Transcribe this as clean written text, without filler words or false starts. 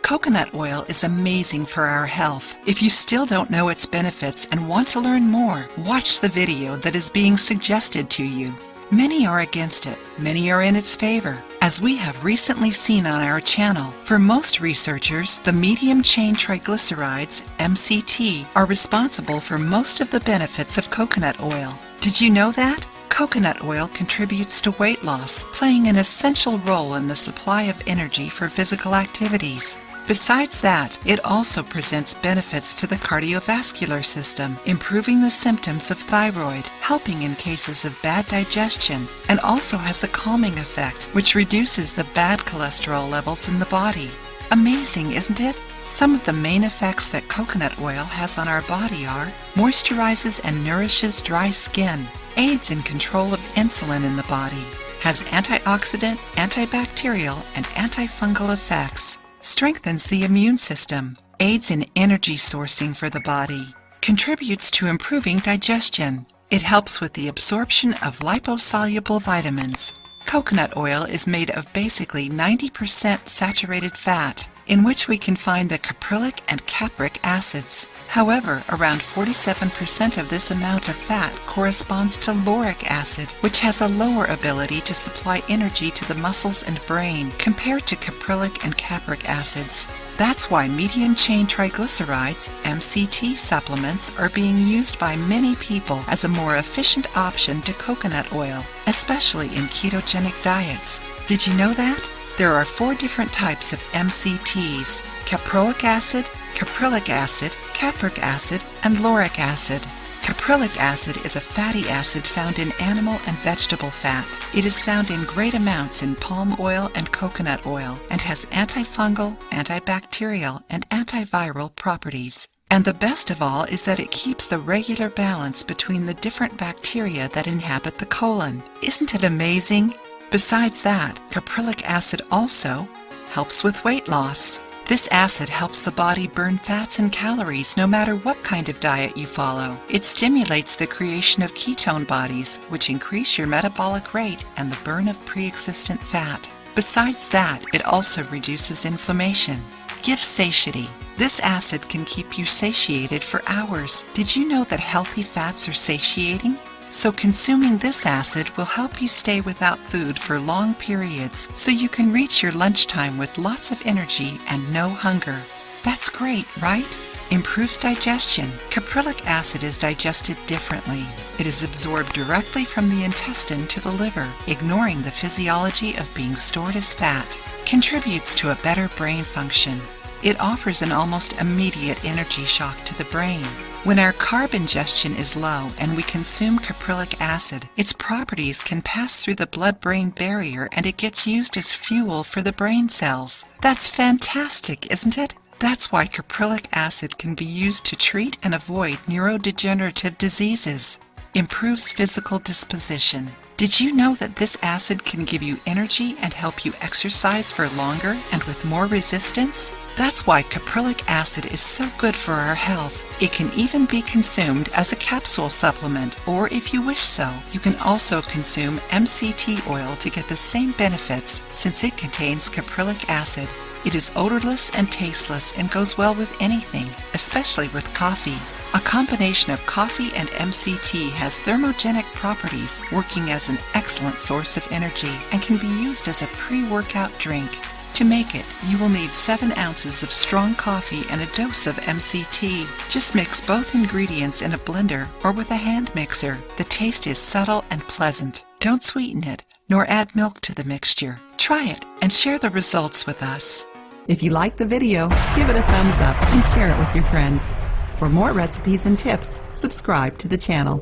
Coconut oil is amazing for our health. If you still don't know its benefits and want to learn more, watch the video that is being suggested to you. Many are against it, many are in its favor. As we have recently seen on our channel, for most researchers, the medium-chain triglycerides, MCT, are responsible for most of the benefits of coconut oil. Did you know that? Coconut oil contributes to weight loss, playing an essential role in the supply of energy for physical activities. Besides that, it also presents benefits to the cardiovascular system, improving the symptoms of thyroid, helping in cases of bad digestion, and also has a calming effect, which reduces the bad cholesterol levels in the body. Amazing, isn't it? Some of the main effects that coconut oil has on our body are: moisturizes and nourishes dry skin, aids in control of insulin in the body, has antioxidant, antibacterial, and antifungal effects, strengthens the immune system, aids in energy sourcing for the body, contributes to improving digestion. It helps with the absorption of liposoluble vitamins. Coconut oil is made of basically 90% saturated fat, in which we can find the caprylic and capric acids. However, around 47% of this amount of fat corresponds to lauric acid, which has a lower ability to supply energy to the muscles and brain compared to caprylic and capric acids. That's why medium-chain triglycerides, MCT supplements, are being used by many people as a more efficient option to coconut oil, especially in ketogenic diets. Did you know that? There are 4 different types of MCTs: caproic acid, caprylic acid, capric acid, and lauric acid. Caprylic acid is a fatty acid found in animal and vegetable fat. It is found in great amounts in palm oil and coconut oil and has antifungal, antibacterial, and antiviral properties. And the best of all is that it keeps the regular balance between the different bacteria that inhabit the colon. Isn't it amazing? Besides that, caprylic acid also helps with weight loss. This acid helps the body burn fats and calories no matter what kind of diet you follow. It stimulates the creation of ketone bodies, which increase your metabolic rate and the burn of pre-existent fat. Besides that, it also reduces inflammation. Gives satiety. This acid can keep you satiated for hours. Did you know that healthy fats are satiating? So consuming this acid will help you stay without food for long periods so you can reach your lunchtime with lots of energy and no hunger. That's great, right? Improves digestion. Caprylic acid is digested differently. It is absorbed directly from the intestine to the liver, ignoring the physiology of being stored as fat. Contributes to a better brain function. It offers an almost immediate energy shock to the brain. When our carb ingestion is low and we consume caprylic acid, its properties can pass through the blood-brain barrier and it gets used as fuel for the brain cells. That's fantastic, isn't it? That's why caprylic acid can be used to treat and avoid neurodegenerative diseases. Improves physical disposition. Did you know that this acid can give you energy and help you exercise for longer and with more resistance? That's why caprylic acid is so good for our health. It can even be consumed as a capsule supplement, or if you wish so, you can also consume MCT oil to get the same benefits since it contains caprylic acid. It is odorless and tasteless and goes well with anything, especially with coffee. A combination of coffee and MCT has thermogenic properties, working as an excellent source of energy and can be used as a pre-workout drink. To make it, you will need 7 ounces of strong coffee and a dose of MCT. Just mix both ingredients in a blender or with a hand mixer. The taste is subtle and pleasant. Don't sweeten it, nor add milk to the mixture. Try it and share the results with us. If you liked the video, give it a thumbs up and share it with your friends. For more recipes and tips, subscribe to the channel.